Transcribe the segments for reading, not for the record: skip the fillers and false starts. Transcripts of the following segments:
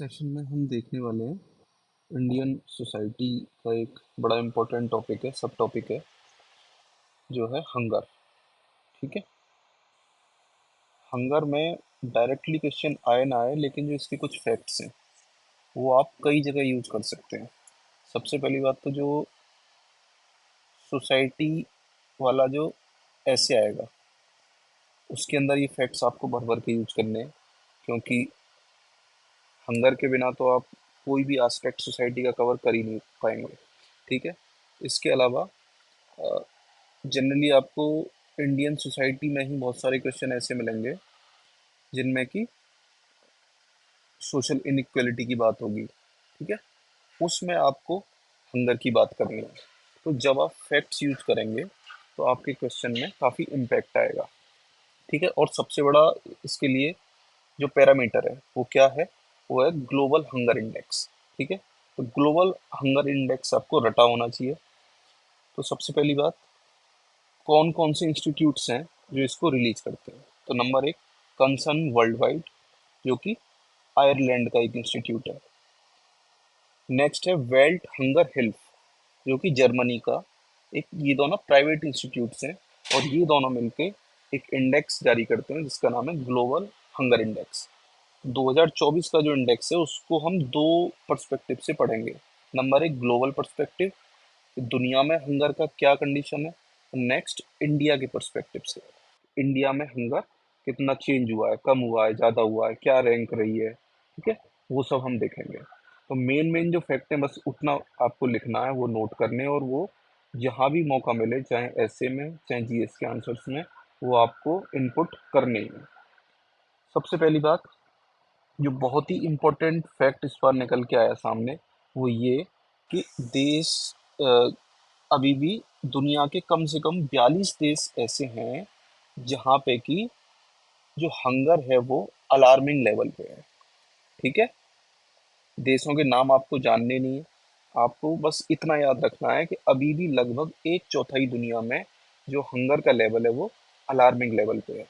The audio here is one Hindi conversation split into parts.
सेशन में हम देखने वाले हैं इंडियन सोसाइटी का एक बड़ा इम्पोर्टेंट टॉपिक है, सब टॉपिक है जो है हंगर। ठीक है। हंगर में डायरेक्टली क्वेश्चन आए ना आए, लेकिन जो इसके कुछ फैक्ट्स हैं वो आप कई जगह यूज कर सकते हैं। सबसे पहली बात तो जो सोसाइटी वाला जो ऐसे आएगा उसके अंदर ये फैक्ट्स आपको भर भर के यूज करने हैं, क्योंकि हंगर के बिना तो आप कोई भी एस्पेक्ट सोसाइटी का कवर कर ही नहीं पाएंगे। ठीक है। इसके अलावा जनरली आपको इंडियन सोसाइटी में ही बहुत सारे क्वेश्चन ऐसे मिलेंगे जिनमें कि सोशल इनइक्वालिटी की बात होगी। ठीक है। उसमें आपको हंगर की बात करनी है। तो जब आप फैक्ट्स यूज करेंगे तो आपके क्वेश्चन में काफ़ी इम्पैक्ट आएगा। ठीक है। और सबसे बड़ा इसके लिए जो पैरामीटर है वो क्या है? वो है ग्लोबल हंगर इंडेक्स। ठीक है। तो ग्लोबल हंगर इंडेक्स आपको रटा होना चाहिए। तो सबसे पहली बात, कौन कौन से इंस्टीट्यूट्स हैं जो इसको रिलीज करते हैं? तो नंबर एक, कंसर्न वर्ल्ड वाइड, जो कि आयरलैंड का एक इंस्टीट्यूट है। नेक्स्ट है वेल्ट हंगर हेल्थ, जो कि जर्मनी का एक, ये दोनों प्राइवेट इंस्टीट्यूट्स हैं और ये दोनों मिलके एक इंडेक्स जारी करते हैं जिसका नाम है ग्लोबल हंगर इंडेक्स। 2024 का जो इंडेक्स है उसको हम दो पर्सपेक्टिव से पढ़ेंगे। नंबर एक, ग्लोबल पर्सपेक्टिव, दुनिया में हंगर का क्या कंडीशन है। नेक्स्ट, इंडिया के पर्सपेक्टिव से, इंडिया में हंगर कितना चेंज हुआ है, कम हुआ है, ज़्यादा हुआ है, क्या रैंक रही है। ठीक है। वो सब हम देखेंगे। तो मेन मेन जो फैक्ट है बस उतना आपको लिखना है, वो नोट करने, और वो जहाँ भी मौका मिले, चाहे ऐसे में चाहे जीएस के आंसर्स में, वो आपको इनपुट करने हैं। सबसे पहली बात, जो बहुत ही इम्पोर्टेंट फैक्ट इस बार निकल के आया सामने, वो ये कि देश अ, अभी भी दुनिया के कम से कम 42 देश ऐसे हैं जहाँ पे कि जो हंगर है वो अलार्मिंग लेवल पे है। ठीक है। देशों के नाम आपको जानने नहीं है, आपको बस इतना याद रखना है कि अभी भी लगभग एक चौथाई दुनिया में जो हंगर का लेवल है वो अलार्मिंग लेवल पे है।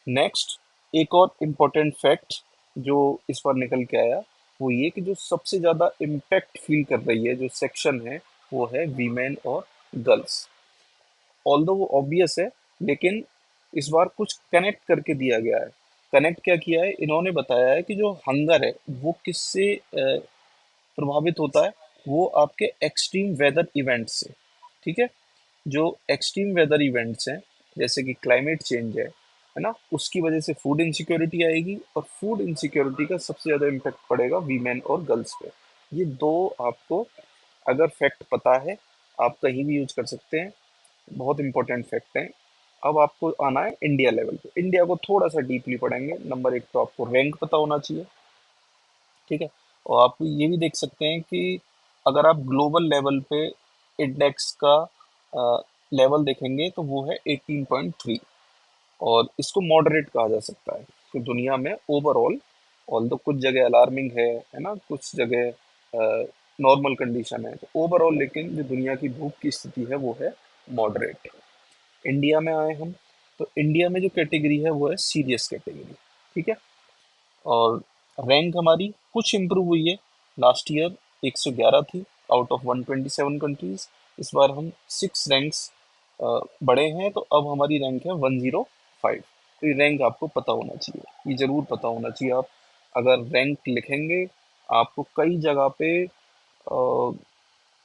नेक्स्ट, एक और इम्पोर्टेंट फैक्ट जो इस पर निकल के आया, वो ये कि जो सबसे ज़्यादा इम्पैक्ट फील कर रही है जो सेक्शन है, वो है वीमेन और गर्ल्स। ऑल्दो वो ऑब्वियस है, लेकिन इस बार कुछ कनेक्ट करके दिया गया है। कनेक्ट क्या किया है इन्होंने? बताया है कि जो हंगर है वो किससे प्रभावित होता है। वो आपके एक्सट्रीम वेदर इवेंट्स से। ठीक है। जो एक्सट्रीम वेदर इवेंट्स हैं, जैसे कि क्लाइमेट चेंज है ना, उसकी वजह से फूड इनसिक्योरिटी आएगी, और फूड इनसिक्योरिटी का सबसे ज़्यादा इम्पैक्ट पड़ेगा वीमेन और गर्ल्स पे। ये दो आपको अगर फैक्ट पता है, आप कहीं भी यूज कर सकते हैं। बहुत इंपॉर्टेंट फैक्ट है। अब आपको आना है इंडिया लेवल पे। इंडिया को थोड़ा सा डीपली पढ़ेंगे। नंबर एक, तो आपको रैंक पता होना चाहिए। ठीक है। और आप ये भी देख सकते हैं कि अगर आप ग्लोबल लेवल पे इंडेक्स का लेवल देखेंगे तो वो है 18.3, और इसको मॉडरेट कहा जा सकता है। तो दुनिया में ओवरऑल, ऑल तो कुछ जगह अलार्मिंग है ना, कुछ जगह नॉर्मल कंडीशन है, तो ओवरऑल लेकिन जो दुनिया की भूख की स्थिति है वो है मॉडरेट। इंडिया में आए हम, तो इंडिया में जो कैटेगरी है वो है सीरियस कैटेगरी। ठीक है। और रैंक हमारी कुछ इम्प्रूव हुई है। लास्ट ईयर 111 थी आउट ऑफ 127 कंट्रीज। इस बार हम 6 रैंक्स बढ़े हैं, तो अब हमारी रैंक है 105। तो ये रैंक आपको पता होना चाहिए, ये ज़रूर पता होना चाहिए। आप अगर रैंक लिखेंगे, आपको कई जगह पे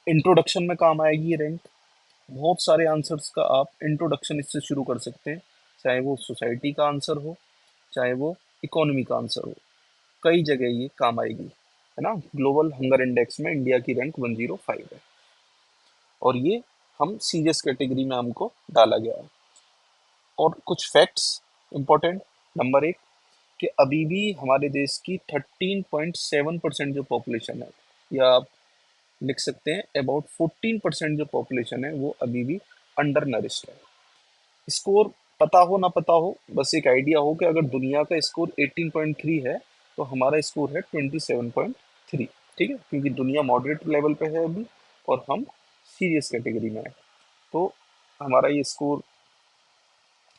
इंट्रोडक्शन में काम आएगी ये रैंक। बहुत सारे आंसर्स का आप इंट्रोडक्शन इससे शुरू कर सकते हैं, चाहे वो सोसाइटी का आंसर हो, चाहे वो इकोनॉमी का आंसर हो, कई जगह ये काम आएगी। है ना। ग्लोबल हंगर इंडेक्स में इंडिया की रैंक 105 है, और ये हम सीरियस कैटेगरी में हमको डाला गया है। और कुछ फैक्ट्स इंपॉर्टेंट। नंबर एक, कि अभी भी हमारे देश की 13.7% जो पॉपुलेशन है, या आप लिख सकते हैं अबाउट 14% जो पॉपुलेशन है, वो अभी भी अंडर नरिश्ड है। स्कोर पता हो ना पता हो, बस एक आइडिया हो कि अगर दुनिया का स्कोर 18.3 है तो हमारा स्कोर है 27.3। ठीक है। क्योंकि दुनिया मॉडरेट लेवल पे है अभी, और हम सीरियस कैटेगरी में है, तो हमारा ये स्कोर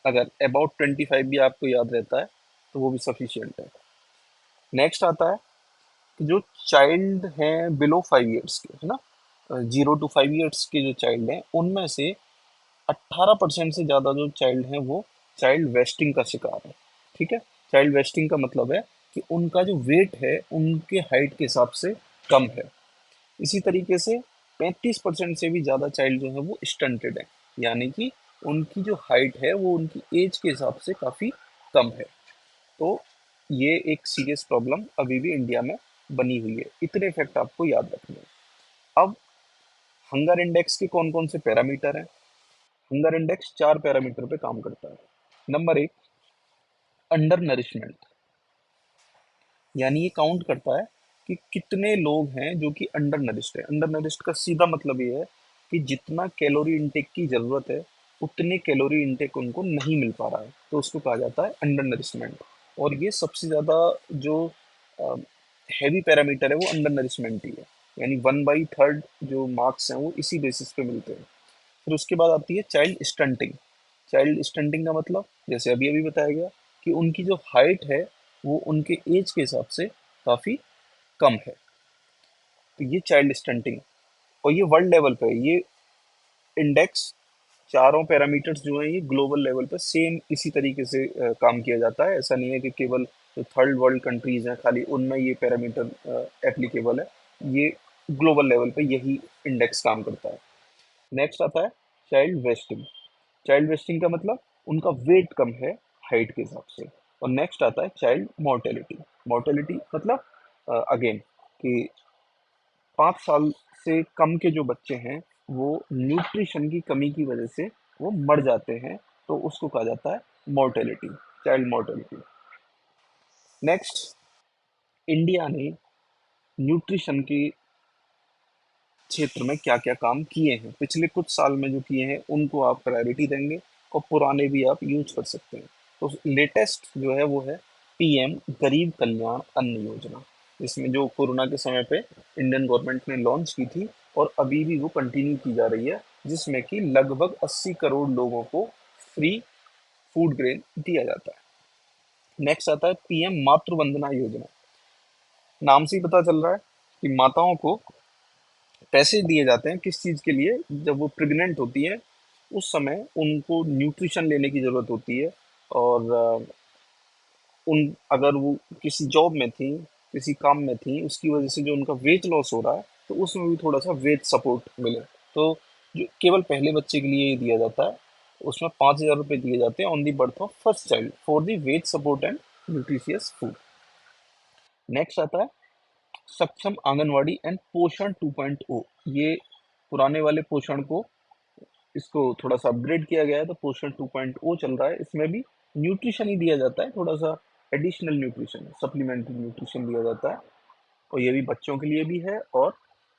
अगर अबाउट 25 भी आपको याद रहता है तो वो भी सफिशियंट है। नेक्स्ट आता है कि जो चाइल्ड हैं बिलो 5 ईयर्स के, है ना, 0 to 5 ईयर्स के जो चाइल्ड हैं उनमें से 18% से ज़्यादा जो चाइल्ड हैं वो चाइल्ड वेस्टिंग का शिकार है। ठीक है, चाइल्ड वेस्टिंग का मतलब है कि उनका जो वेट है उनके हाइट के हिसाब से कम है। इसी तरीके से 35% से भी ज़्यादा चाइल्ड जो है वो स्टंटेड है, यानी कि उनकी जो हाइट है वो उनकी एज के हिसाब से काफ़ी कम है। तो ये एक सीरियस प्रॉब्लम अभी भी इंडिया में बनी हुई है। इतने फैक्ट आपको याद रखने हैं। अब हंगर इंडेक्स के कौन कौन से पैरामीटर हैं? हंगर इंडेक्स 4 पैरामीटर पे काम करता है। नंबर 1, अंडर नरिशमेंट, यानी ये काउंट करता है कि कितने लोग हैं जो कि अंडर नरिश्ड है। अंडर नरिश्ड का सीधा मतलब ये है कि जितना कैलोरी इनटेक की जरूरत है उतने कैलोरी इनटेक उनको नहीं मिल पा रहा है, तो उसको कहा जाता है अंडर नरिशमेंट। और ये सबसे ज्यादा जो हैवी पैरामीटर है वो अंडर नरिशमेंट ही है, यानी 1/3 जो मार्क्स हैं वो इसी बेसिस पे मिलते हैं। फिर उसके बाद आती है चाइल्ड स्टंटिंग। चाइल्ड स्टंटिंग का मतलब जैसे अभी अभी बताया गया कि उनकी जो हाइट है वो उनके एज के हिसाब से काफ़ी कम है, तो ये चाइल्ड स्टंटिंग। और ये वर्ल्ड लेवल पे है। ये इंडेक्स, चारों पैरामीटर्स जो हैं ये ग्लोबल लेवल पे सेम इसी तरीके से काम किया जाता है। ऐसा नहीं है कि केवल जो थर्ड वर्ल्ड कंट्रीज हैं खाली उनमें ये पैरामीटर एप्लीकेबल है। ये ग्लोबल लेवल पे यही इंडेक्स काम करता है। नेक्स्ट आता है चाइल्ड वेस्टिंग। चाइल्ड वेस्टिंग का मतलब उनका वेट कम है हाइट के हिसाब से। और नेक्स्ट आता है चाइल्ड मोर्टेलिटी। मोर्टेलिटी मतलब अगेन कि 5 साल से कम के जो बच्चे हैं वो न्यूट्रिशन की कमी की वजह से वो मर जाते हैं, तो उसको कहा जाता है mortality, child mortality. Next, India ने न्यूट्रिशन के क्षेत्र में क्या क्या काम किए हैं पिछले कुछ साल में, जो किए हैं उनको आप प्रायोरिटी देंगे और पुराने भी आप यूज कर सकते हैं। तो लेटेस्ट जो है वो है पीएम गरीब कल्याण अन्न योजना, जिसमें जो कोरोना के समय पे इंडियन गवर्नमेंट ने लॉन्च की थी और अभी भी वो कंटिन्यू की जा रही है, जिसमें कि लगभग 80 करोड़ लोगों को फ्री फूड ग्रेन दिया जाता है। नेक्स्ट आता है पीएम मातृ वंदना योजना। नाम से ही पता चल रहा है कि माताओं को पैसे दिए जाते हैं किस चीज़ के लिए? जब वो प्रेग्नेंट होती है उस समय उनको न्यूट्रिशन लेने की ज़रूरत होती है। और उन अगर वो किसी जॉब में थी, किसी काम में थी, उसकी वजह से जो उनका वेट लॉस हो रहा है तो उसमें भी थोड़ा सा वेट सपोर्ट मिले। तो जो केवल पहले बच्चे के लिए ही दिया जाता है, उसमें 5,000 रुपये दिए जाते हैं on the birth of first child for the weight support and nutritious food. Next आता है सक्षम आंगनवाड़ी एंड पोषण 2.0। ये पुराने वाले पोषण को, इसको थोड़ा सा अपग्रेड किया गया है, तो पोषण 2.0 चल रहा है। इसमें भी न्यूट्रिशन ही दिया जाता है, थोड़ा सा एडिशनल न्यूट्रिशन, सप्लीमेंट्री न्यूट्रिशन दिया जाता है। और ये भी बच्चों के लिए भी है और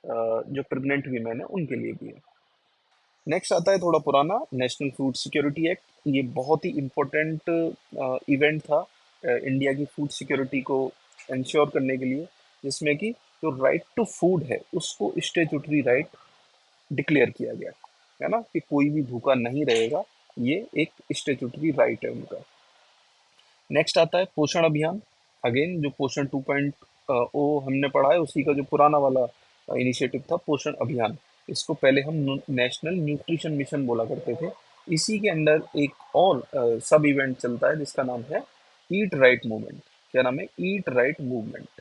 जो प्रेग्नेंट वीमेन है उनके लिए भी है। नेक्स्ट आता है थोड़ा पुराना, नेशनल फूड सिक्योरिटी एक्ट। ये बहुत ही इम्पोर्टेंट इवेंट था इंडिया की फूड सिक्योरिटी को इंश्योर करने के लिए, जिसमें कि जो राइट टू फूड है उसको स्टेचुटरी राइट डिक्लेयर किया गया है ना, कि कोई भी भूखा नहीं रहेगा। ये एक स्टेचुटरी राइट है उनका। नेक्स्ट आता है पोषण अभियान। अगेन जो पोषण 2.0 हमने पढ़ा है उसी का जो पुराना वाला इनिशिएटिव था पोषण अभियान। इसको पहले हम नेशनल न्यूट्रिशन मिशन बोला करते थे। इसी के अंडर एक और सब इवेंट चलता है जिसका नाम है ईट राइट मूवमेंट। क्या नाम है? Eat right movement.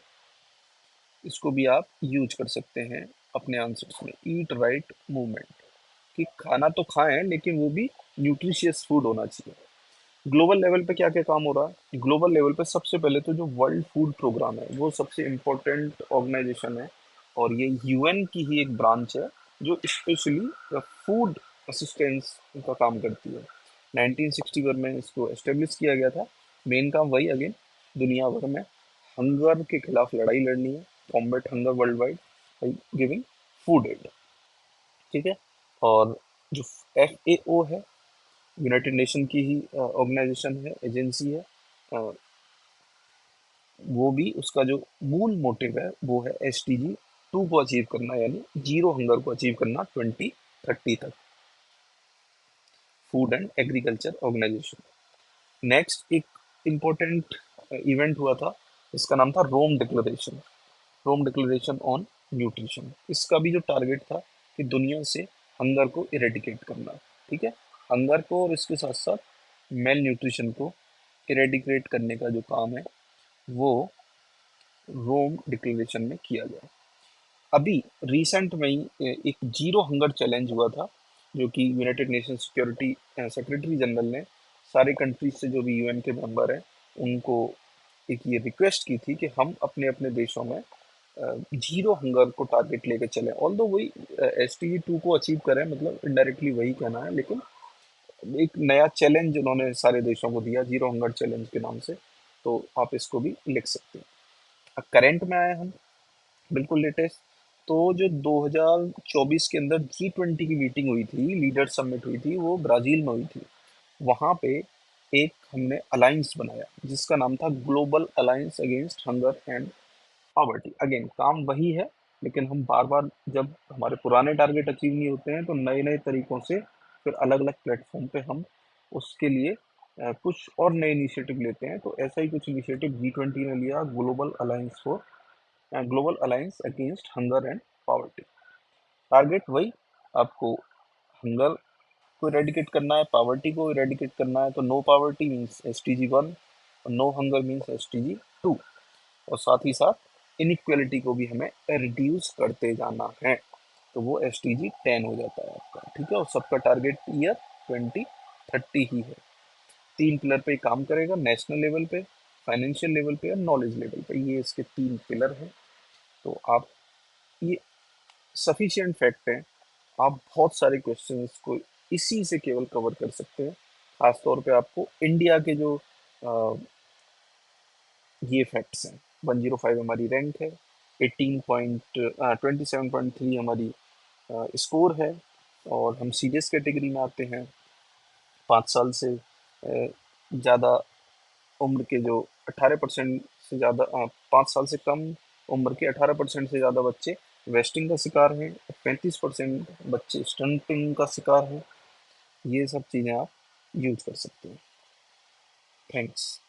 इसको भी आप यूज कर सकते हैं अपने आंसर्स में, ईट राइट मूवमेंट, कि खाना तो खाएं लेकिन वो भी न्यूट्रिशियस फूड होना चाहिए। ग्लोबल लेवल पे क्या क्या काम हो रहा है? ग्लोबल लेवल पे सबसे पहले तो जो वर्ल्ड फूड प्रोग्राम है वो सबसे इम्पोर्टेंट ऑर्गेनाइजेशन है, और ये यूएन की ही एक ब्रांच है जो स्पेशली फूड असिस्टेंस का काम करती है। 1961 में इसको एस्टेब्लिश किया गया था। मेन काम वही, अगेन दुनिया भर में हंगर के खिलाफ लड़ाई लड़नी है, combat hunger worldwide by giving food aid. ठीक है। और जो FAO है, यूनाइटेड नेशन की ही ऑर्गेनाइजेशन है, एजेंसी है। अ, वो भी उसका जो मूल मोटिव है वो है SDG 2 को अचीव करना, यानी जीरो हंगर को अचीव करना 2030 तक। Food and Agriculture Organization. Next एक इम्पोर्टेंट इवेंट हुआ था, इसका नाम था Rome Declaration. Rome Declaration on Nutrition, इसका भी जो टारगेट था कि दुनिया से हंगर को इरेडिकेट करना। ठीक है, हंगर को और इसके साथ साथ मेल न्यूट्रिशन को इरेडिकेट करने का जो काम है वो रोम डिक्लेरेशन में किया गया। अभी रिसेंट में ही एक जीरो हंगर चैलेंज हुआ था, जो कि United nation security secretary general ने सारे कंट्रीज से, जो भी यूएन के मेंबर हैं, उनको एक ये रिक्वेस्ट की थी कि हम अपने अपने देशों में जीरो हंगर को टारगेट लेकर चलें। ऑल्दो वही SDG 2 को अचीव करें, मतलब इनडायरेक्टली वही कहना है, लेकिन एक नया चैलेंज उन्होंने सारे देशों को दिया जीरो हंगर चैलेंज के नाम से। तो आप इसको भी लिख सकते हैं। अब करंट में आए हम, बिल्कुल लेटेस्ट। तो जो 2024 के अंदर G20 की मीटिंग हुई थी, लीडर समिट हुई थी, वो ब्राजील में हुई थी। वहाँ पे एक हमने अलायंस बनाया जिसका नाम था global alliance against hunger and poverty. Again काम वही है, लेकिन हम बार बार जब हमारे पुराने टारगेट अचीव नहीं होते हैं तो नए नए तरीकों से फिर अलग अलग प्लेटफॉर्म पे हम उसके लिए कुछ और नए इनिशिएटिव लेते हैं। तो ऐसा ही कुछ इनिशिएटिव G20 ने लिया, global alliance against hunger and poverty. Target वही, आपको हंगर को इरेडिकेट करना है, पॉवर्टी को इरेडिकेट करना है। तो नो पॉवर्टी मीन्स SDG 1 और नो हंगर मीन्स SDG 2, और साथ ही साथ इनइक्वलिटी को भी हमें रिड्यूस करते जाना है। तो वो SDG 10 हो जाता है आपका। ठीक है, और सबका टारगेट ईयर 2030 ही है। 3 पिलर पे काम करेगा, नेशनल लेवल पे, फाइनेंशियल लेवल पे और नॉलेज लेवल पे। ये इसके 3 पिलर हैं। तो आप, ये सफिशिएंट फैक्ट है, आप बहुत सारे क्वेश्चंस को इसी से केवल कवर कर सकते हैं। खासतौर पे आपको इंडिया के जो ये फैक्ट्स हैं, 105 हमारी रैंक है, 27.3 हमारी स्कोर है, और हम सीरियस कैटेगरी में आते हैं। 5 साल से ज़्यादा उम्र के जो 18% से ज़्यादा, 5 साल से कम उम्र के 18% से ज़्यादा बच्चे वेस्टिंग का शिकार हैं, 35% बच्चे स्टंटिंग का शिकार हैं। ये सब चीज़ें आप यूज कर सकते हैं। थैंक्स।